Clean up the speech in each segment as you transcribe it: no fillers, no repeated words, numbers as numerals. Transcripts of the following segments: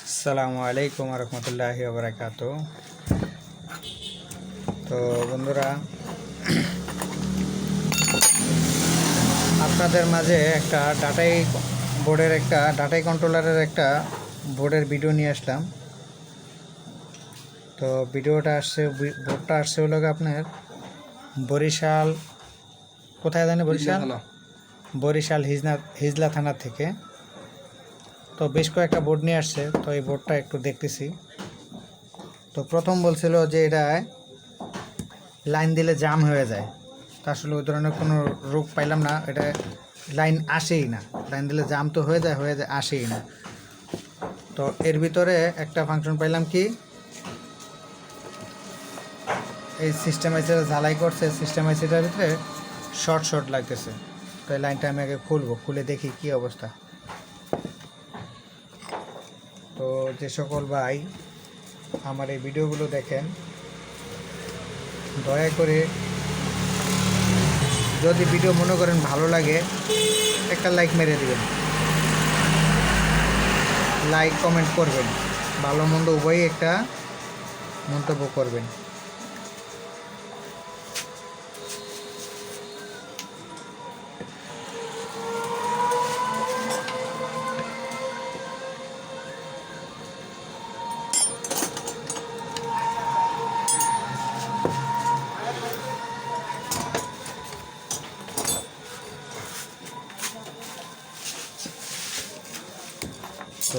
আসসালামু আলাইকুম রহমতুল্লাহি ওয়া বারাকাতুহু। তো বন্ধুরা, আপনাদের মাঝে একটা ডাটাই কন্ট্রোলারের একটা বোর্ডের ভিডিও নিয়ে আসলাম। তো বোর্ডটা আসছে হলো আপনার বরিশাল, কোথায় জানেন? বরিশাল হিজলা থানা থেকে। তো বেশ কয়েকটা বোর্ড নিয়ে আসছে। তো এই বোর্ডটা একটু দেখতেছি। তো প্রথম বলছিল যে এটা লাইন দিলে জাম হয়ে যায়। তো আসলে ওই ধরনের কোনো রোগ পাইলাম না, এটা লাইন আসেই না। লাইন দিলে জাম তো হয়ে যায়, আসেই না। তো এর ভিতরে একটা ফাংশন পাইলাম কি, এই সিস্টেম আইসিটা ঝালাই করছে, সিস্টেম আইসিটার ভিতরে শর্ট লাগতেছে। তো এই লাইনটা আমি আগে খুলে দেখি কি অবস্থা। তো যে সকল ভাই আমার এই ভিডিওগুলো দেখেন, দয়া করে যদি ভিডিও মনে করেন ভালো লাগে, একটা লাইক মেরে দিবেন, লাইক কমেন্ট করবেন, ভালো মন্দ উভয়ই একটা মন্তব্য করবেন।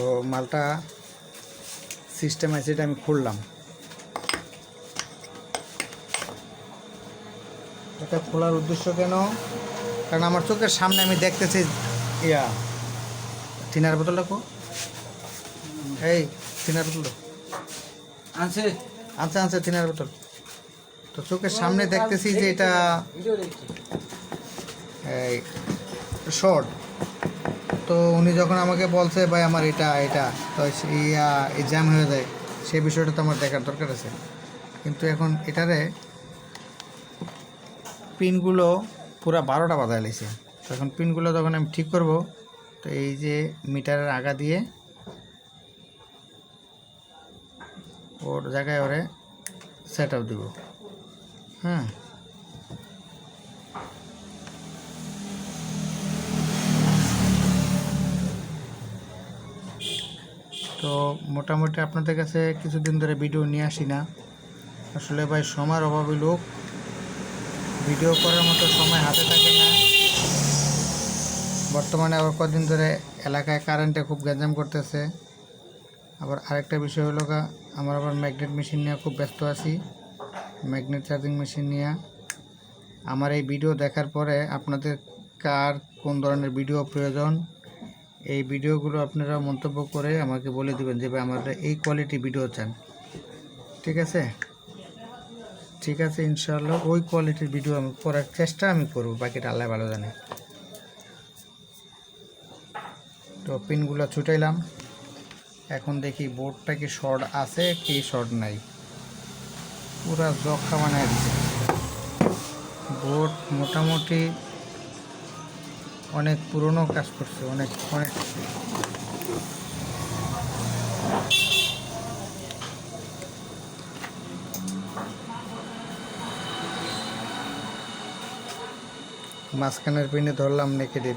তো মালটা সিস্টেম আইসিটা আমি খুললাম। এটা খোলার উদ্দেশ্য কেন? কারণ আমার চোখের সামনে আমি দেখতেছি থিনার বোতল রাখো, এই থিনার বোতল আনছে থিনার বোতল। তো চোখের সামনে দেখতেছি যে এটা এই শর্ট। তো উনি যখন আমাকে বলছে ভাই আমার এটা তো জ্যাম হয়ে যায়, সেই বিষয়টা তো আমার দেখার দরকার আছে। কিন্তু এখন এটারে পিনগুলো পুরো 12টা বাজায় লেছে। তো এখন পিনগুলো যখন আমি ঠিক করব, তো এই যে মিটারের আগা দিয়ে ওর জায়গায় ওরে সেট আপ দিব। হ্যাঁ, তো মোটামুটি আপনাদের কাছে কিছুদিন ধরে ভিডিও নিয়ে আসি না। আসলে ভাই সময়ের অভাবী লোক, ভিডিও করার মতো সময় হাতে থাকে না। বর্তমানে আবার কদিন ধরে এলাকায় কারেন্টে খুব গ্যাঞ্জাম করতেছে। আবার আরেকটা বিষয় হলো আমার আবার ম্যাগনেট মেশিন নিয়ে খুব ব্যস্ত আছি, ম্যাগনেট চার্জিং মেশিন নিয়ে। আমার এই ভিডিও দেখার পরে আপনাদের কার কোন ধরনের ভিডিও প্রয়োজন, এই ভিডিওগুলো আপনারা মন্তব্য করে আমাকে বলে দেবেন যে ভাই আমাদের এই কোয়ালিটি ভিডিও চান। ঠিক আছে, ইনশাআল্লাহ ওই কোয়ালিটির ভিডিও আমি করার চেষ্টা করব, বাকিটা আল্লাহ ভালো জানে। তো পিনগুলো ছুটাইলাম, এখন দেখি বোর্ডটা কি শর্ট আছে কি শর্ট নাই। পুরা জখা বানায় দিচ্ছে বোর্ড। মোটামুটি অনেক পুরনো কাজ করছে, অনেক মাঝখানের পিনে ধরলাম নেগেটিভ।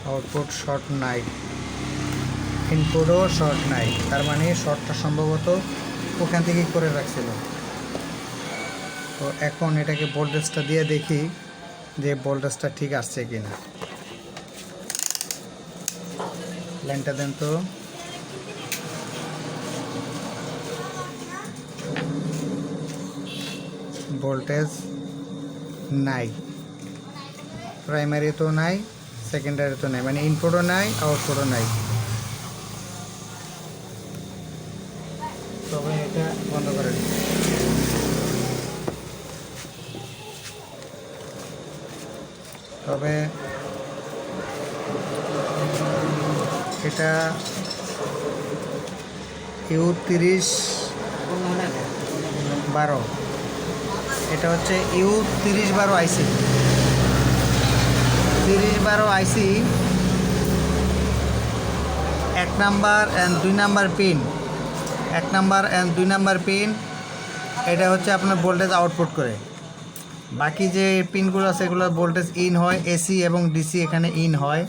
আউটপুট শর্ট নাই, ইনপুটও শর্ট নাই, তার মানে শর্টটা সম্ভবত ওখান থেকেই করে রাখছিল। তো এখন এটাকে ভোল্টেজটা দিয়ে দেখি যে ভোল্টেজটা ঠিক আসছে কিনা। লাইনটা দেন তো। ভোল্টেজ নাই, প্রাইমারি তো নাই, সেকেন্ডারি তো নাই, মানে ইনপুটও নাই আউটপুটও নাই। তবে এটা বন্ধ করে দিই। তবে এটা U3012, এটা হচ্ছে U3012 IC. 3012 IC 1 number and 2 number pin, 1 number and 2 number pin, এটা হচ্ছে আপনার ভোল্টেজ আউটপুট করে। বাকি যে পিনগুলো আছে এগুলো ভোল্টেজ ইন হয়, এসি এবং ডিসি এখানে ইন হয়।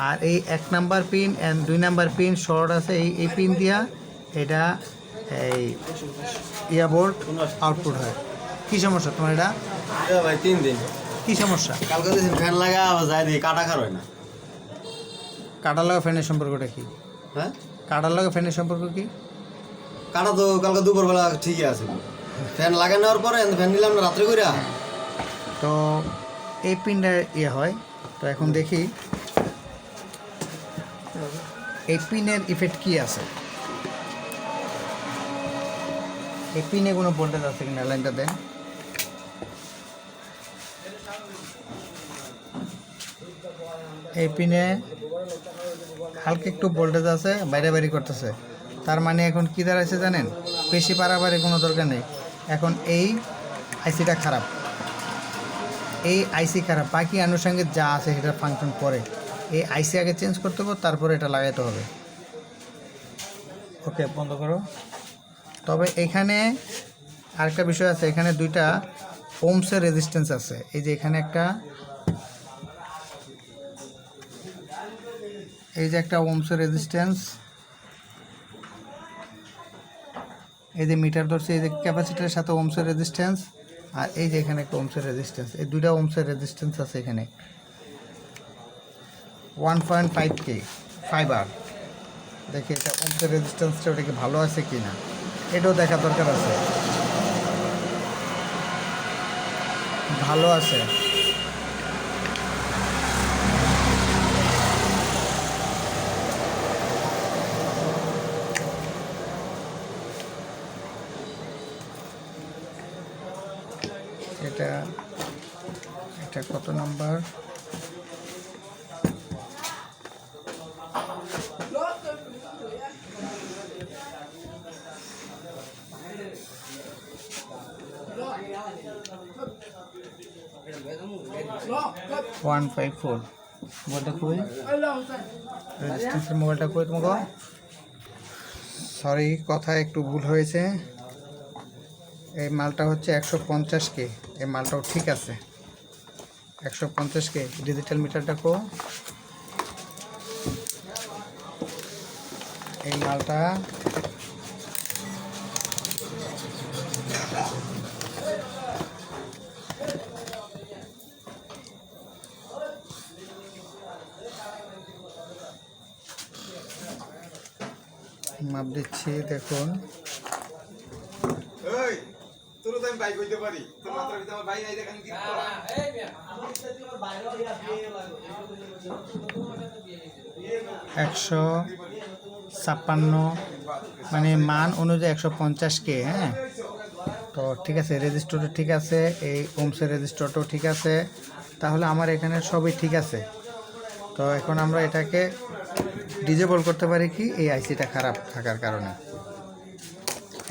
আর এই 1 number pin and 2 number pin short আছে, এই পিন দিয়া এটা এই বোর্ড আউটপুট হয়। কী সমস্যা তোমার এটা? ভাই 3 দিন। কী সমস্যা? কালকে দিন ফ্যান লাগা আবার যাই দিই কাটা খার হয় না। কাটার লাগা ফ্যানের সম্পর্কটা কি? হ্যাঁ, কাটার লাগা ফ্যানের সম্পর্ক কি? কাটা তো কালকে দুপুরবেলা ঠিকই আছে, ফ্যান লাগা নেওয়ার পরে ফ্যান নিলাম না রাত্রে করে। তো এই পিনটা হয়। তো এখন দেখি এই পিনের ইফেক্ট কি আছে, এই পিনে কোনো ভোল্টেজ আছে কিনা লাইনটা দেন। এই পিনে হালকা একটু ভোল্টেজ আছে, বাইরে বাইরে করতেছে। তার মানে এখন কি দাঁড়াইছে জানেন? বেশি পারাবারে কোনো দরকার নেই। এখন এই আইসিটা খারাপ, এই আইসি খারাপ, বাকি আনুষঙ্গিক যা আছে সেটা ফাংশন করে। এই আইসি আগে চেঞ্জ করতে হবে, তারপরে এটা লাগাইতে হবে। ওকে, বন্ধ করো। তবে এখানে আরেকটা বিষয় আছে, এখানে 2টা ওমসের রেজিস্ট্যান্স আছে। এই যে এখানে একটা, এই যে একটা ওমসের রেজিস্ট্যান্স, এই যে মিটার ধরছে, এই যে ক্যাপাসিটারের সাথে ওমসের রেজিস্ট্যান্স, আর এই যে এখানে একটা ওমসের রেজিস্ট্যান্স, এই 2টা ওমসের রেজিস্ট্যান্স আছে এখানে। 1.5K 5R। দেখি এটা ওমসের রেজিস্ট্যান্সটা ওটা কি ভালো আছে কি না, এটাও দেখা দরকার আছে। ভালো আছে, এটা এটা কত নাম্বার? ওয়ান 154 মোবাইলটা কই? রেজিস্ট্যান্সের মোবাইলটা কই তোমাকে? সরি, কথা একটু ভুল হয়েছে। এই মালটা হচ্ছে 150K, এই মালটাও ঠিক আছে। 150K ডিজিটাল মিটারটা কো? এই মালটা মাপ দিচ্ছি, দেখুন। একশো 56, মানে মান অনুযায়ী 150K। হ্যাঁ, তো ঠিক আছে, রেজিস্টারটা ঠিক আছে, এই ওমসের রেজিস্টারটাও ঠিক আছে, তাহলে আমার এখানে সবই ঠিক আছে। তো এখন আমরা এটাকে ডিজেবল করতে পারি কি, এই আইসিটা খারাপ থাকার কারণে।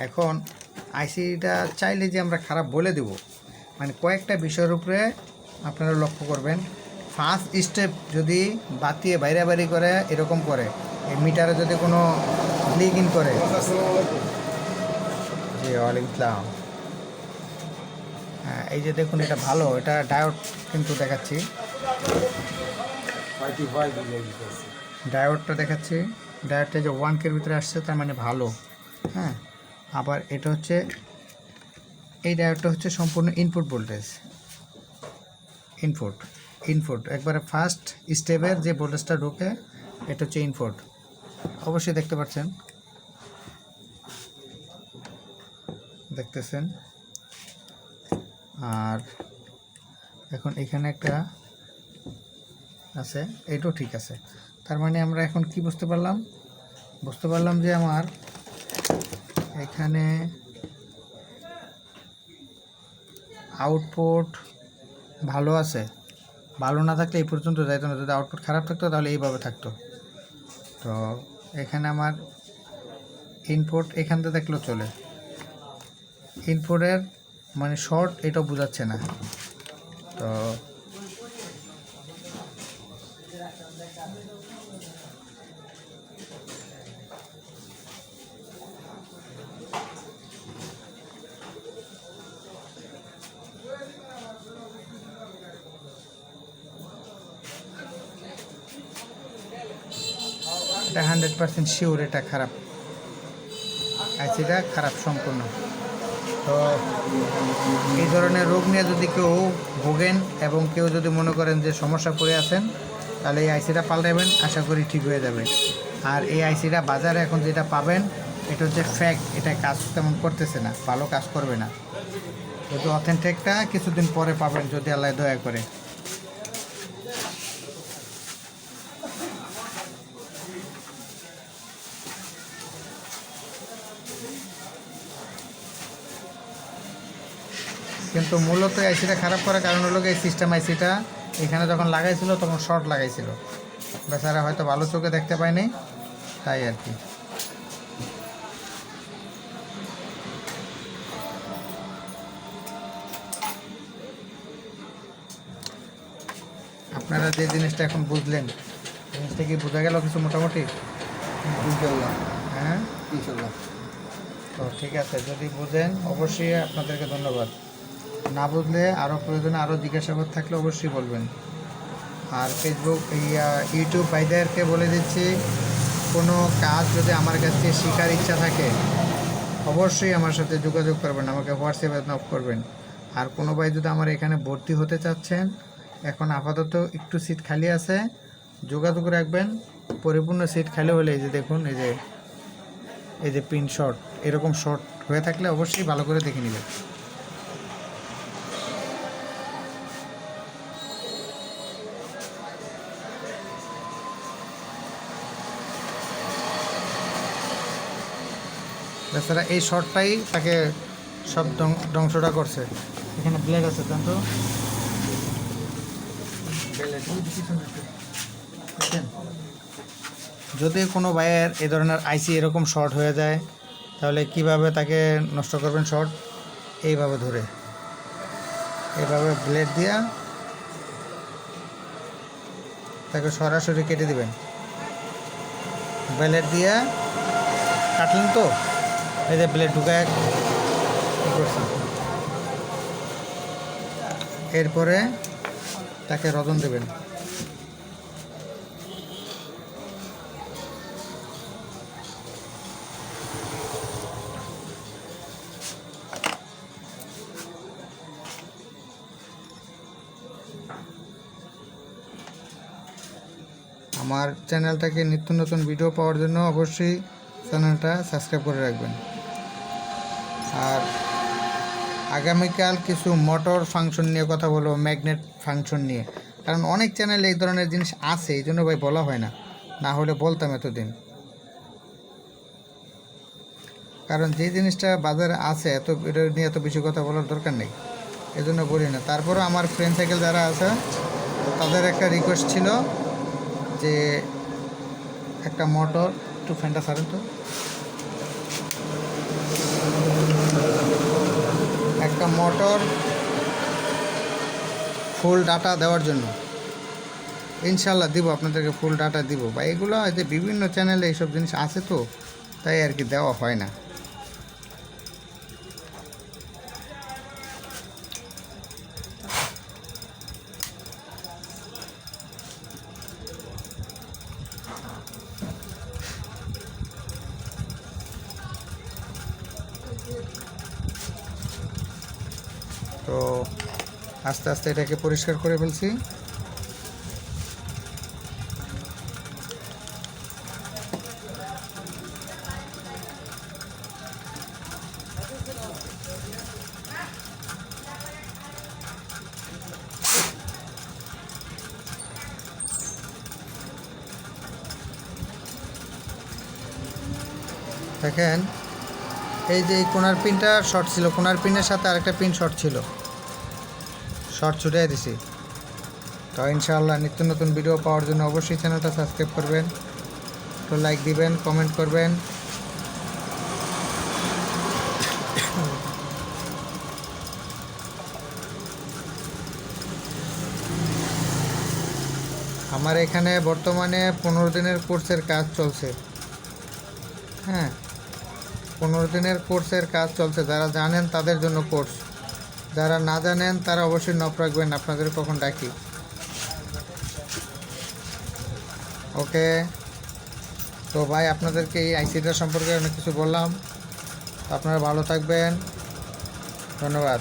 এখন আইসিটা চাইলে যে আমরা খারাপ বলে দেব, মানে কয়েকটা বিষয়ের উপরে আপনারা লক্ষ্য করবেন। ফার্স্ট স্টেপ যদি বাতিয়ে বাইরে বাইরে করে, এরকম করে, এই মিটারে যদি কোনো লিক ইন করে। জি, ওয়ালাইকুম আসসালাম। হ্যাঁ, এই যে দেখুন, এটা ভালো, এটা ডায়োড কিন্তু দেখাচ্ছি, ডায়োডটা দেখাচ্ছি। ডায়োডটা যে 1K ভিতরে আসছে, তার মানে ভালো। হ্যাঁ, আবার এটা হচ্ছে, এই ডায়োডটা হচ্ছে সম্পূর্ণ ইনপুট ভোল্টেজ, ইনপুট একবারে ফার্স্ট স্টেপের যে ভোল্টেজটা ঢোকে, এটা হচ্ছে ইনপুট। অবশ্যই দেখতে পাচ্ছেন, দেখতেছেন। আর এখন এখানে একটা আছে, এটাও ঠিক আছে। তার মানে আমরা এখন কি বুঝতে পারলাম যে আমার এখানে আউটপুট ভালো আছে। ভালো না থাকলে এই পর্যন্ত যাইতো না, যদি আউটপুট খারাপ থাকতো তাহলে এইভাবে থাকতো। তো এখানে আমার ইনপুট এখান থেকে দেখলেও চলে, ইনপুটের মানে শর্ট এটা বোঝাচ্ছে না। তো এটা 100% শিওর এটা খারাপ, আইসিটা খারাপ সম্পূর্ণ। তো এই ধরনের রোগ নিয়ে যদি কেউ ভোগেন এবং কেউ যদি মনে করেন যে সমস্যা পড়ে আছেন, তাহলে এই আইসিটা পাল্টাবেন, আশা করি ঠিক হয়ে যাবে। আর এই আইসিটা বাজারে এখন যেটা পাবেন এটা হচ্ছে ফ্যাক, এটা কাজ তেমন করতেছে না, ভালো কাজ করবে না। কিন্তু অথেন্টিকটা কিছুদিন পরে পাবেন যদি আল্লাহ দয়া করে। কিন্তু মূলত আইসিটা খারাপ করার কারণ হলো এই সিস্টেম আইসিটা এখানে যখন লাগাইছিল তখন শর্ট লাগাইছিল, বেচারা হয়তো ভালো চোখে দেখতে পায়নি, তাই আর কি। আপনারা যে জিনিসটা এখন বুঝলেন, জিনিসটা কি বোঝা গেল কিছু মোটামুটি? ইনশাল্লাহ। হ্যাঁ ইনশাল্লাহ। তো ঠিক আছে, যদি বুঝেন অবশ্যই আপনাদেরকে ধন্যবাদ। না বুঝলে আরও প্রয়োজনে আরও জিজ্ঞাসাবাদ থাকলে অবশ্যই বলবেন। আর ফেসবুক ইউটিউব ভাইদেরকে বলে দিচ্ছি, কোনো কাজ যদি আমার কাছ থেকে শেখার ইচ্ছা থাকে অবশ্যই আমার সাথে যোগাযোগ করবেন, আমাকে হোয়াটসঅ্যাপে নক করবেন। আর কোনো ভাই যদি আমার এখানে ভর্তি হতে চাচ্ছেন, এখন আপাতত একটু সিট খালি আছে, যোগাযোগ রাখবেন। পরিপূর্ণ সিট খালি হলে এই যে দেখুন, এই যে পিন শর্ট, এরকম শর্ট হয়ে থাকলে অবশ্যই ভালো করে দেখে নেবেন। তাছাড়া এই শর্টটাই তাকে সব ধ্বংসটা করছে। এখানে ব্লেড আছে, জান তো যদি কোনো ভাইয়ের এই ধরনের আইসি এরকম শর্ট হয়ে যায়, তাহলে কিভাবে তাকে নষ্ট করবেন? শর্ট এইভাবে ধরে, এইভাবে ব্লেড দিয়া তাকে সরাসরি কেটে দিবেন। ব্লেড দিয়া কাটলেন তো, এই যে ব্লেড ঢুকায় করছি, এরপরে তাকে রজন দেবেন। আমার চ্যানেলটাকে নিত্য নতুন ভিডিও পাওয়ার জন্য অবশ্যই চ্যানেলটা সাবস্ক্রাইব করে রাখবেন। আর আগামীকাল কিছু মোটর ফাংশন নিয়ে কথা বলবো, ম্যাগনেট ফাংশন নিয়ে। কারণ অনেক চ্যানেলে এই ধরনের জিনিস আছে, এই জন্য ভাই বলা হয় না, না হলে বলতাম এতদিন। কারণ যে জিনিসটা বাজারে আছে এত এটা নিয়ে এত বেশি কথা বলার দরকার নেই, এই জন্য বলি না। তারপরেও আমার ফ্রেন্ড সাইকেল যারা আছে তাদের একটা রিকোয়েস্ট ছিল যে একটা মোটর, একটু ফ্যানটা ছাড়েন তো, একটা মোটর ফুল ডাটা দেওয়ার জন্য। ইনশাল্লাহ দিব, আপনাদেরকে ফুল ডাটা দিব। বা এগুলো যে বিভিন্ন চ্যানেলে এইসব জিনিস আছে তো, তাই আর কি দেওয়া হয় না। তো আস্তে আস্তে এটাকে পরিষ্কার করে ফেলছি। দেখেন, এই যে এই কোনার পিনটা শর্ট ছিল, কোনার পিনের সাথে আরেকটা পিন শর্ট ছিল, শর্ট ছুটিয়ে দিছি। তো ইনশাআল্লাহ নিত্য নতুন ভিডিও পাওয়ার জন্য অবশ্যই চ্যানেলটা সাবস্ক্রাইব করবেন, তো লাইক দিবেন, কমেন্ট করবেন। আমার এখানে বর্তমানে 15 দিনের কোর্সের কাজ চলছে। হ্যাঁ, 15 দিনের কোর্সের কাজ চলছে। যারা জানেন তাদের জন্য কোর্স, যারা না জানেন তারা অবশ্যই নক রাখবেন, আপনাদের কখন ডাকি। ওকে, তো ভাই আপনাদেরকে এই আইসিটার সম্পর্কে অনেক কিছু বললাম। আপনারা ভালো থাকবেন, ধন্যবাদ।